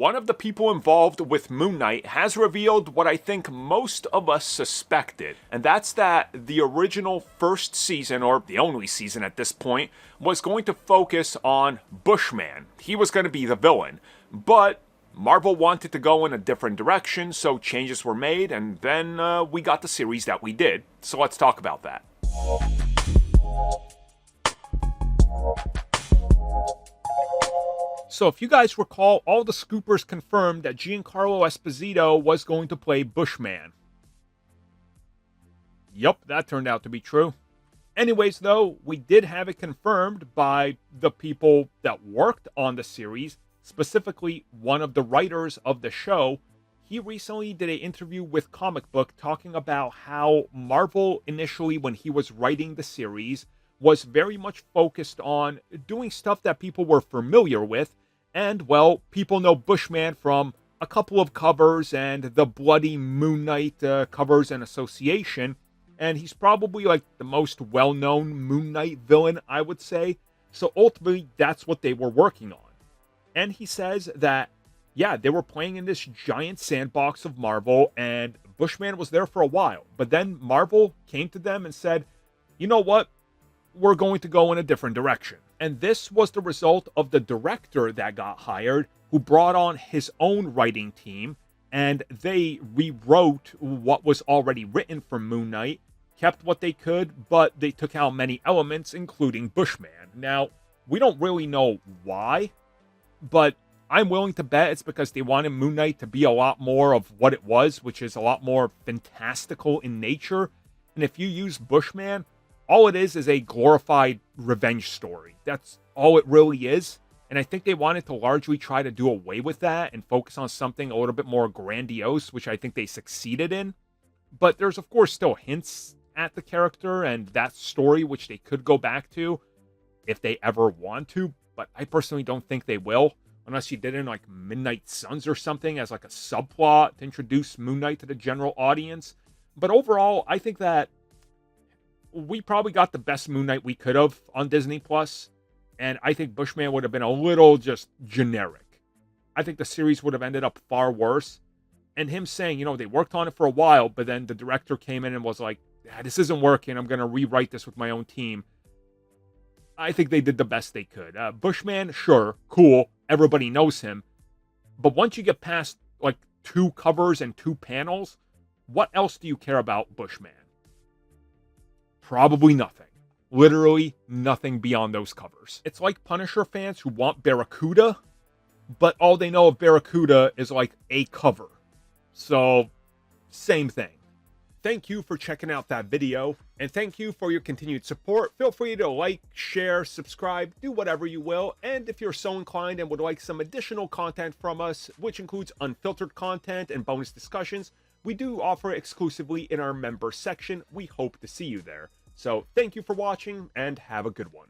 one of the people involved with Moon Knight has revealed what I think most of us suspected, and that's that the original first season, or the only season at this point, was going to focus on Bushman. He was going to be the villain, but Marvel wanted to go in a different direction, so changes were made, and then we got the series that we did. So let's talk about that. So if you guys recall, all the scoopers confirmed that Giancarlo Esposito was going to play Bushman. Yup, that turned out to be true. Anyways, though, we did have it confirmed by the people that worked on the series, specifically one of the writers of the show. He recently did an interview with Comic Book talking about how Marvel initially, when he was writing the series, was very much focused on doing stuff that people were familiar with. And, well, people know Bushman from a couple of covers and the bloody Moon Knight covers and association. And he's probably like the most well-known Moon Knight villain, I would say. So ultimately, that's what they were working on. And he says that, yeah, they were playing in this giant sandbox of Marvel, and Bushman was there for a while. But then Marvel came to them and said, you know what? We're going to go in a different direction. And this was the result of the director that got hired, who brought on his own writing team, and they rewrote what was already written for Moon Knight, kept what they could, but they took out many elements, including Bushman. Now, we don't really know why, but I'm willing to bet it's because they wanted Moon Knight to be a lot more of what it was, which is a lot more fantastical in nature. And if you use Bushman, all it is a glorified revenge story. That's all it really is. And I think they wanted to largely try to do away with that and focus on something a little bit more grandiose, which I think they succeeded in. But there's, of course, still hints at the character and that story, which they could go back to if they ever want to. But I personally don't think they will, unless you did it in like Midnight Suns or something as like a subplot to introduce Moon Knight to the general audience. But overall, I think that we probably got the best Moon Knight we could have on Disney Plus, and I think Bushman would have been a little just generic. I think the series would have ended up far worse. And him saying, you know, they worked on it for a while, but then the director came in and was like, this isn't working, I'm going to rewrite this with my own team. I think they did the best they could. Bushman, sure, cool, everybody knows him. But once you get past, like, 2 covers and 2 panels, what else do you care about Bushman? Probably nothing. Literally nothing beyond those covers. It's like Punisher fans who want Barracuda, but all they know of Barracuda is like a cover. So, same thing. Thank you for checking out that video, and thank you for your continued support. Feel free to like, share, subscribe, do whatever you will, and if you're so inclined and would like some additional content from us, which includes unfiltered content and bonus discussions, we do offer exclusively in our member section. We hope to see you there. So thank you for watching, and have a good one.